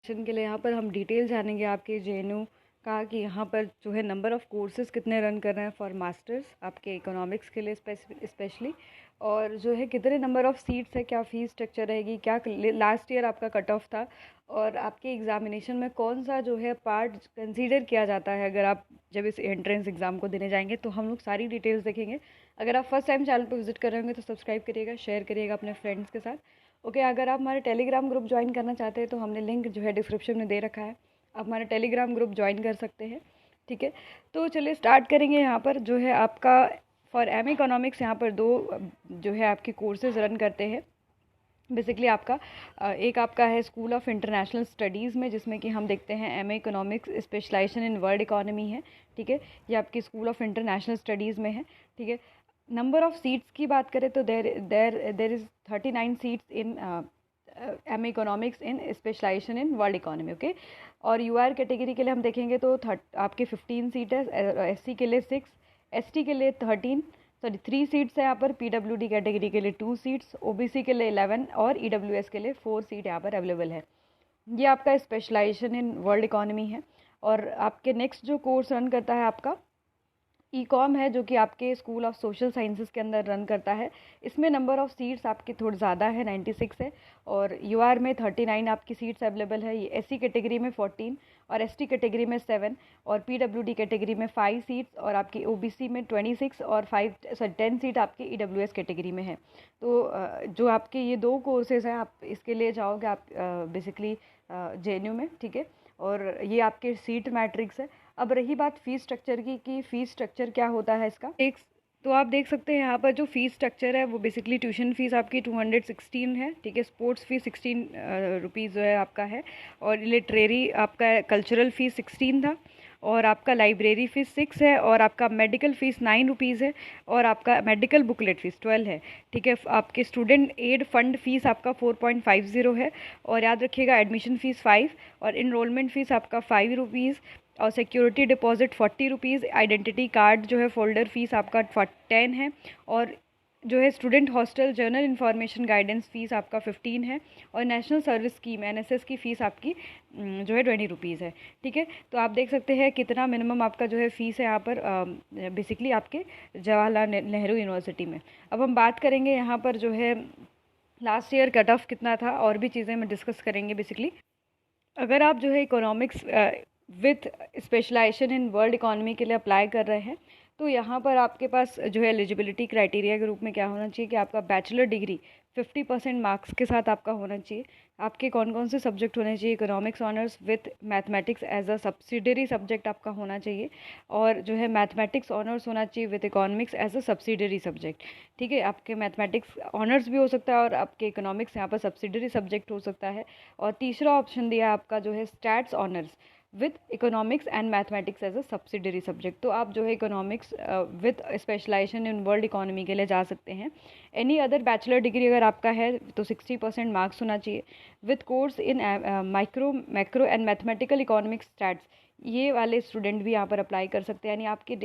Session के लिए यहाँ पर हम डिटेल जानेंगे आपके जेएनयू का कि यहाँ पर जो है नंबर ऑफ़ कोर्सेज़ कितने रन कर रहे हैं फॉर मास्टर्स आपके इकोनॉमिक्स के लिए स्पेशली, और जो है कितने नंबर ऑफ़ सीट्स है, क्या फ़ीस स्ट्रक्चर रहेगी, क्या लास्ट ईयर आपका कट ऑफ था, और आपके एग्ज़ामिनेशन में कौन सा जो है पार्ट कंसीडर किया जाता है अगर आप जब इस एंट्रेंस एग्ज़ाम को देने जाएंगे। तो हम लोग सारी डिटेल्स देखेंगे। अगर आप फर्स्ट टाइम चैनल पर विजिट कर रहे होंगे तो सब्सक्राइब करिएगा, शेयर करिएगा अपने फ्रेंड्स के साथ। ओके, अगर आप हमारे टेलीग्राम ग्रुप ज्वाइन करना चाहते हैं तो हमने लिंक जो है डिस्क्रिप्शन में दे रखा है, आप हमारे टेलीग्राम ग्रुप ज्वाइन कर सकते हैं। ठीक है, तो चलिए स्टार्ट करेंगे। यहाँ पर जो है आपका फॉर एम इकोनॉमिक्स यहाँ पर दो जो है आपके कोर्सेज़ रन करते हैं बेसिकली। आपका एक आपका है स्कूल ऑफ इंटरनेशनल स्टडीज़ में, जिसमें कि हम देखते हैं M economics specialization in world economy है। ठीक है, ये आपकी स्कूल ऑफ इंटरनेशनल स्टडीज़ में है। ठीक है, नंबर ऑफ़ सीट्स की बात करें तो there is 39 seats in M economics in specialization in world economy. Okay, और यूआर कैटेगरी के लिए हम देखेंगे तो आपके 15 सीट है, एससी के लिए 6, एसटी के लिए 3 सीट्स है यहाँ पर, पीडब्ल्यूडी कैटेगरी के लिए 2 सीट्स, ओबीसी के लिए 11 और ईडब्ल्यूएस के लिए 4 सीट यहाँ पर अवेलेबल है। ये आपका स्पेशलाइजेशन इन वर्ल्ड इकोनॉमी है। और आपके नेक्स्ट जो कोर्स रन करता है आपका ई कॉम है, जो कि आपके स्कूल ऑफ सोशल साइंसेज के अंदर रन करता है। इसमें नंबर ऑफ़ सीट्स आपकी थोड़ी ज़्यादा है, 96 है, और यूआर में 39 आपकी सीट्स अवेलेबल है। ये एससी कैटेगरी में 14 और एसटी कैटेगरी में 7 और पीडब्ल्यूडी कैटेगरी में 5 सीट्स, और आपकी ओबीसी में 26 और 10 सीट आपकी ईडब्ल्यूएस कैटेगरी में है। तो जो आपके ये दो कोर्सेज़ हैं, आप इसके लिए जाओगे आप बेसिकली जेएनयू में। ठीक है, और ये आपके सीट मैट्रिक्स है। अब रही बात फ़ीस स्ट्रक्चर की कि फ़ीस स्ट्रक्चर क्या होता है इसका, एक तो आप देख सकते हैं यहाँ पर जो फ़ीस स्ट्रक्चर है वो बेसिकली ट्यूशन फ़ीस आपकी 216 है। ठीक है, स्पोर्ट्स फ़ीस 16 रुपीज़ जो है आपका है, और लिटरेरी आपका कल्चरल फ़ीस 16 था, और आपका लाइब्रेरी फ़ीस 6 है, और आपका मेडिकल फ़ीस 9 रुपीज़ है, और आपका मेडिकल बुकलेट फ़ीस 12 है। ठीक है, आपके स्टूडेंट एड फंड फ़ीस आपका 4.50 है, और याद रखिएगा एडमिशन फ़ीस 5 और इनरोलमेंट फ़ीस आपका 5 रुपीज़, और security deposit 40 rupees, identity card जो है फोल्डर फ़ीस आपका 10 है, और जो है student hostel journal information guidance fees आपका 15 है, और नेशनल सर्विस स्कीम एनएसएस की फ़ीस आपकी जो है 20 रुपीज़ है। ठीक है, तो आप देख सकते हैं कितना मिनिमम आपका जो है फ़ीस है यहाँ पर बेसिकली आपके जवाहरलाल नेहरू यूनिवर्सिटी में। अब हम बात करेंगे यहाँ पर जो है लास्ट ईयर कट ऑफ कितना था, और भी चीज़ें हम डिस्कस करेंगे बेसिकली। अगर आप जो है economics with specialization in world economy के लिए अप्लाई कर रहे हैं तो यहाँ पर आपके पास जो है एलिजिबिलिटी क्राइटेरिया के रूप में क्या होना चाहिए कि आपका बैचलर डिग्री 50% मार्क्स के साथ आपका होना चाहिए। आपके कौन कौन से सब्जेक्ट होने चाहिए, economics honours with mathematics as a subsidiary subject आपका होना चाहिए, और जो है मैथमेटिक्स ऑनर्स होना चाहिए with economics as a subsidiary subject. ठीक है, आपके मैथमेटिक्स ऑनर्स भी हो सकता है और आपके इकोनॉमिक्स यहाँ पर सब्सिडरी सब्जेक्ट हो सकता है। और तीसरा ऑप्शन दिया है आपका जो है stats honours with economics and mathematics as a subsidiary subject. तो आप जो है economics with specialization in world economy के लिए जा सकते हैं। एनी अदर बैचलर डिग्री अगर आपका है तो 60% मार्क्स होना चाहिए with course in micro macro and mathematical economics stats. ये वाले स्टूडेंट भी यहाँ पर अप्लाई कर सकते हैं। यानी आपकी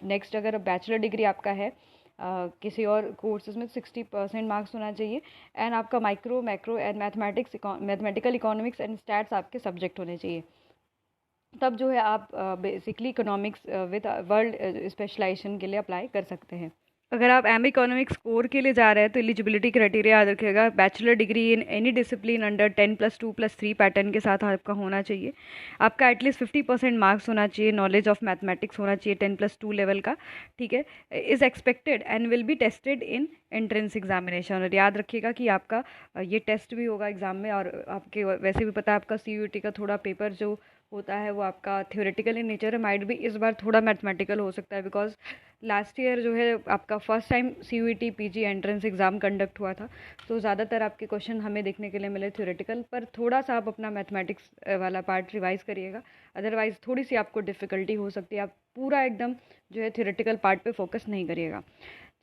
नेक्स्ट अगर बैचलर डिग्री आपका है किसी और कोर्सेज में 60% मार्क्स होना चाहिए, एंड आपका micro macro and mathematical economics and stats आपके सब्जेक्ट होने चाहिए। तब जो है आप basically economics with world specialization के लिए अप्लाई कर सकते हैं। अगर आप एम इकोनॉमिक्स कोर के लिए जा रहे हैं तो एलिजिबिलिटी क्राइटेरिया याद रखिएगा, bachelor degree in any discipline under 10+2+3 pattern के साथ आपका होना चाहिए। आपका एटलीस्ट 50% मार्क्स होना चाहिए, नॉलेज ऑफ मैथमेटिक्स होना चाहिए 10+2 लेवल का। ठीक है, is expected and will be tested in entrance examination. और याद रखिएगा कि आपका ये टेस्ट भी होगा एग्ज़ाम में, और आपके वैसे भी पता है आपका सीयूईटी का थोड़ा पेपर जो होता है वो आपका थ्योरेटिकल इन नेचर है, माइट भी इस बार थोड़ा मैथमेटिकल हो सकता है, बिकॉज लास्ट ईयर जो है आपका first time CUET PG entrance exam conduct हुआ था, तो ज़्यादातर आपके क्वेश्चन हमें देखने के लिए मिले थ्योरेटिकल, पर थोड़ा सा आप अपना मैथमेटिक्स वाला पार्ट रिवाइज़ करिएगा, अदरवाइज़ थोड़ी सी आपको डिफ़िकल्टी हो सकती है, आप पूरा एकदम जो है थ्योरेटिकल पार्ट पे फोकस नहीं करिएगा।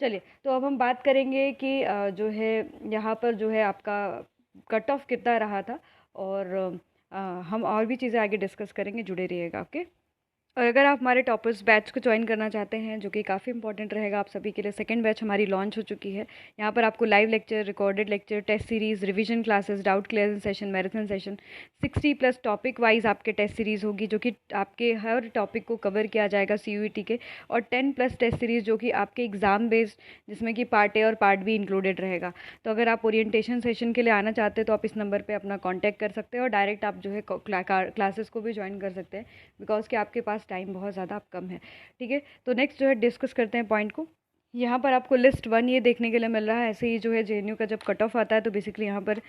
चलिए, तो अब हम बात करेंगे कि जो है यहाँ पर जो है आपका कट ऑफ कितना रहा था, और हम और भी चीज़ें आगे डिस्कस करेंगे, जुड़े रहिएगा। ओके, और अगर आप हमारे टॉपर्स बैच को ज्वाइन करना चाहते हैं, जो कि काफ़ी इंपॉर्टेंट रहेगा आप सभी के लिए, सेकंड बैच हमारी लॉन्च हो चुकी है। यहाँ पर आपको live lecture, recorded lecture, test series, revision classes, doubt clearing session, marathon session, 60+ topic wise आपके टेस्ट सीरीज़ होगी, जो कि आपके हर टॉपिक को कवर किया जाएगा CUET के, और 10+ टेस्ट सीरीज़ जो कि आपके एग्ज़ाम बेस्ड, जिसमें कि पार्ट ए और पार्ट बी इंक्लूडेड रहेगा। तो अगर आप ओरिएंटेशन सेशन के लिए आना चाहते हैं तो आप इस नंबर पर अपना कॉन्टैक्ट कर सकते हैं, और डायरेक्ट आप जो है क्लासेस को भी ज्वाइन कर सकते हैं, बिकॉज कि आपके पास टाइम बहुत ज़्यादा आप कम है। ठीक है, तो नेक्स्ट जो है डिस्कस करते हैं पॉइंट को। यहाँ पर आपको लिस्ट 1 ये देखने के लिए मिल रहा है। ऐसे ही जो है JNU का जब कट ऑफ आता है तो बेसिकली यहाँ पर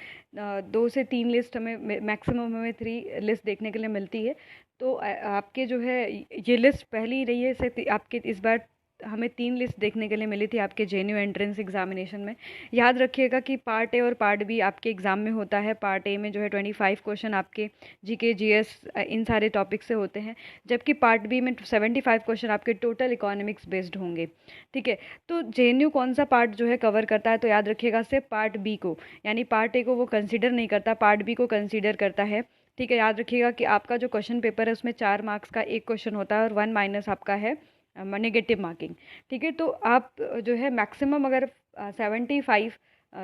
2 से 3 लिस्ट हमें, मैक्सिमम हमें 3 लिस्ट देखने के लिए मिलती है। तो आपके जो है ये लिस्ट पहली ही रही है, इसे आपके इस बार हमें 3 लिस्ट देखने के लिए मिली थी आपके JNU एंट्रेंस एग्जामिनेशन में। याद रखिएगा कि पार्ट ए और पार्ट बी आपके एग्ज़ाम में होता है। पार्ट ए में जो है 25 क्वेश्चन आपके GK GS इन सारे टॉपिक से होते हैं, जबकि पार्ट बी में 75 क्वेश्चन आपके टोटल इकोनॉमिक्स बेस्ड होंगे। ठीक है, तो JNU कौन सा पार्ट जो है कवर करता है, तो याद रखिएगा सिर्फ पार्ट बी को, यानी पार्ट ए को वो कंसिडर नहीं करता, पार्ट बी को कंसिडर करता है। ठीक है, याद रखिएगा कि आपका जो क्वेश्चन पेपर है उसमें 4 मार्क्स का एक क्वेश्चन होता है और 1 माइनस आपका है नेगेटिव मार्किंग। ठीक है, तो आप जो है मैक्सिमम अगर 75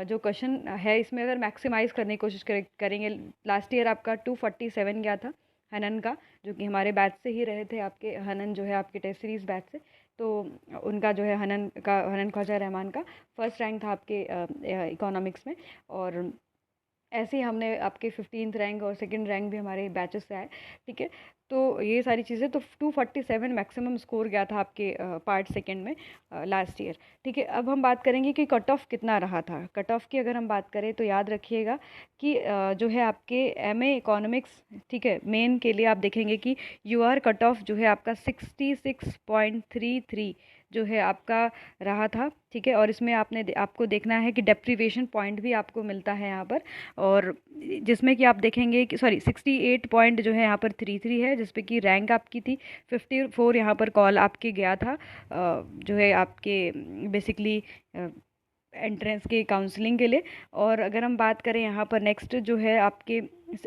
जो क्वेश्चन है इसमें अगर मैक्सिमाइज़ करने की कोशिश करेंगे। लास्ट ईयर आपका 247 गया था हनन का, जो कि हमारे बैच से ही रहे थे आपके, हनन जो है आपके टेस्ट सीरीज़ बैच से, तो उनका जो है हनन ख्वाजा रहमान का फर्स्ट रैंक था आपके इकोनॉमिक्स में। और ऐसे ही हमने आपके 15th रैंक और सेकंड रैंक भी हमारे बैचेस से आए। ठीक है, तो ये सारी चीज़ें, तो 247 मैक्सिमम स्कोर गया था आपके पार्ट सेकंड में लास्ट ईयर। ठीक है, अब हम बात करेंगे कि कट ऑफ कितना रहा था। कट ऑफ की अगर हम बात करें तो याद रखिएगा कि जो है आपके MA इकोनॉमिक्स, ठीक है, मेन के लिए आप देखेंगे कि UR कट ऑफ जो है आपका 66.33 जो है आपका रहा था। ठीक है, और इसमें आपको देखना है कि डेप्रीवेशन पॉइंट भी आपको मिलता है यहाँ पर, और जिसमें कि आप देखेंगे कि 68 पॉइंट जो है यहाँ पर 33 है, जिसपे कि रैंक आपकी थी 54। यहाँ पर कॉल आपके गया था जो है आपके बेसिकली एंट्रेंस के काउंसलिंग के लिए। और अगर हम बात करें यहाँ पर नेक्स्ट जो है आपके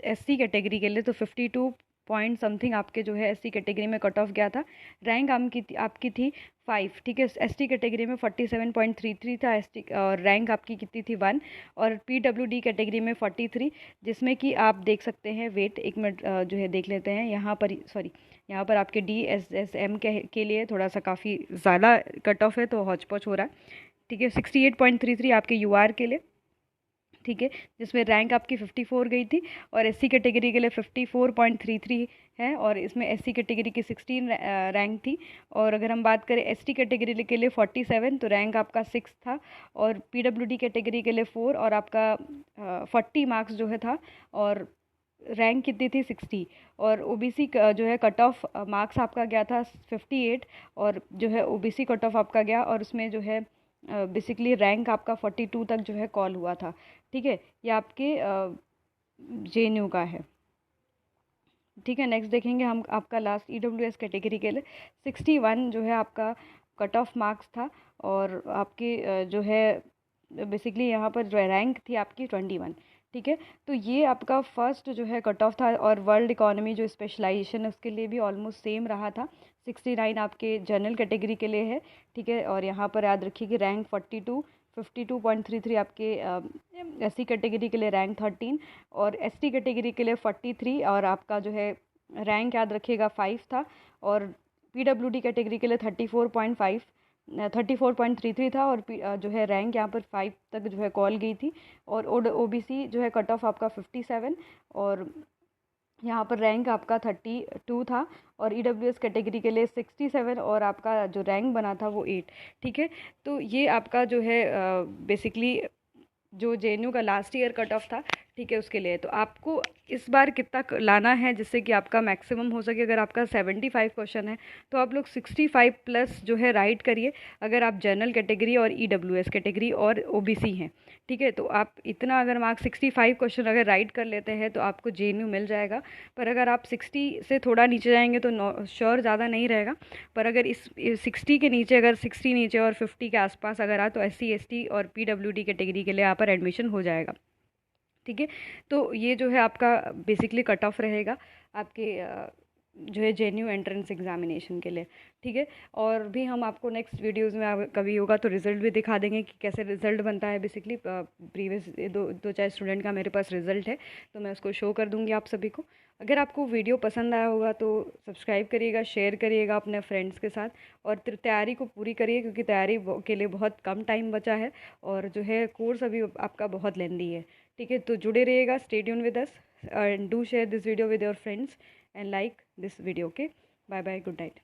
SC कैटेगरी के लिए, तो 52 पॉइंट समथिंग आपके जो है SC कैटेगरी में कट ऑफ गया था। रैंक आपकी थी 5। ठीक है, ST कैटेगरी में 47.33 था ST, और रैंक आपकी कितनी थी 1। और PWD कैटेगरी में 43, जिसमें कि आप देख सकते हैं, वेट एक मिनट जो है देख लेते हैं यहाँ पर, सॉरी यहाँ पर आपके DSSM के लिए थोड़ा सा काफ़ी ज़्यादा कट ऑफ है, तो हौच पौच हो रहा है। ठीक है, 68.33 आपके UR के लिए। ठीक है, जिसमें रैंक आपकी 54 गई थी, और SC कैटेगरी के लिए 54.33 है, और इसमें SC कैटेगरी की 16 रैंक थी। और अगर हम बात करें ST कैटेगरी के लिए 47, तो रैंक आपका 6 था। और PWD कैटेगरी के लिए 4, और आपका 40 मार्क्स जो है था, और रैंक कितनी थी 60। और OBC जो है कट ऑफ मार्क्स आपका गया था 58, और जो है OBC कट ऑफ आपका गया, और उसमें जो है बेसिकली रैंक आपका 42 तक जो है कॉल हुआ था। ठीक है, ये आपके JNU का है। ठीक है, नेक्स्ट देखेंगे हम आपका लास्ट EWS कैटेगरी के लिए 61 जो है आपका कट ऑफ मार्क्स था, और आपकी जो है बेसिकली यहाँ पर जो है रैंक थी आपकी 21। ठीक है, तो ये आपका फर्स्ट जो है कट ऑफ था, और वर्ल्ड इकोनॉमी जो स्पेशलाइजेशन है उसके लिए भी ऑलमोस्ट सेम रहा था। 69 आपके जनरल कैटेगरी के लिए है। ठीक है, और यहाँ पर याद रखिए कि रैंक 52.33 आपके SC कैटेगरी के लिए रैंक 13, और ST कैटेगरी के लिए 43, और आपका जो है रैंक याद रखिएगा 5 था। और PWD कैटेगरी के लिए 34.33 था, और जो है रैंक यहाँ पर 5 तक जो है कॉल गई थी। और OBC जो है कट ऑफ आपका 57, और यहाँ पर रैंक आपका 32 था। और EWS कैटेगरी के लिए 67, और आपका जो रैंक बना था वो 8। ठीक है, तो ये आपका जो है बेसिकली जो JNU का लास्ट ईयर कट ऑफ था, ठीक है, उसके लिए। तो आपको इस बार कितना लाना है जिससे कि आपका मैक्सिमम हो सके। अगर आपका 75 क्वेश्चन है तो आप लोग 65 प्लस जो है राइट करिए, अगर आप जनरल कैटेगरी और EWS कैटेगरी और OBC हैं। ठीक है, तो आप इतना अगर मार्क्स 65 क्वेश्चन अगर राइट कर लेते हैं तो आपको JNU मिल जाएगा। पर अगर आप 60 से थोड़ा नीचे जाएंगे तो श्योर ज़्यादा नहीं रहेगा। पर अगर इस 60 के नीचे, अगर 60 नीचे और 50 के आसपास अगर आए तो SC ST और PWD कैटेगरी के लिए यहाँ पर एडमिशन हो जाएगा। ठीक है, तो ये जो है आपका बेसिकली कट ऑफ रहेगा आपके जो है JNU एंट्रेंस एग्ज़ामिनेशन के लिए, ठीक है। और भी हम आपको नेक्स्ट वीडियोज़ में कभी होगा तो रिज़ल्ट भी दिखा देंगे कि कैसे रिज़ल्ट बनता है। बेसिकली प्रीवियस दो चार स्टूडेंट का मेरे पास रिज़ल्ट है, तो मैं उसको शो कर दूँगी आप सभी को। अगर आपको वीडियो पसंद आया होगा तो सब्सक्राइब करिएगा, शेयर करिएगा अपने फ्रेंड्स के साथ, और तैयारी को पूरी करिए, क्योंकि तैयारी के लिए बहुत कम टाइम बचा है और जो है कोर्स अभी आपका बहुत लेंदी है, ठीक है। तो जुड़े रहिएगा, stay tune with us, and do share this video with your friends and like this video. Okay, bye bye, good night.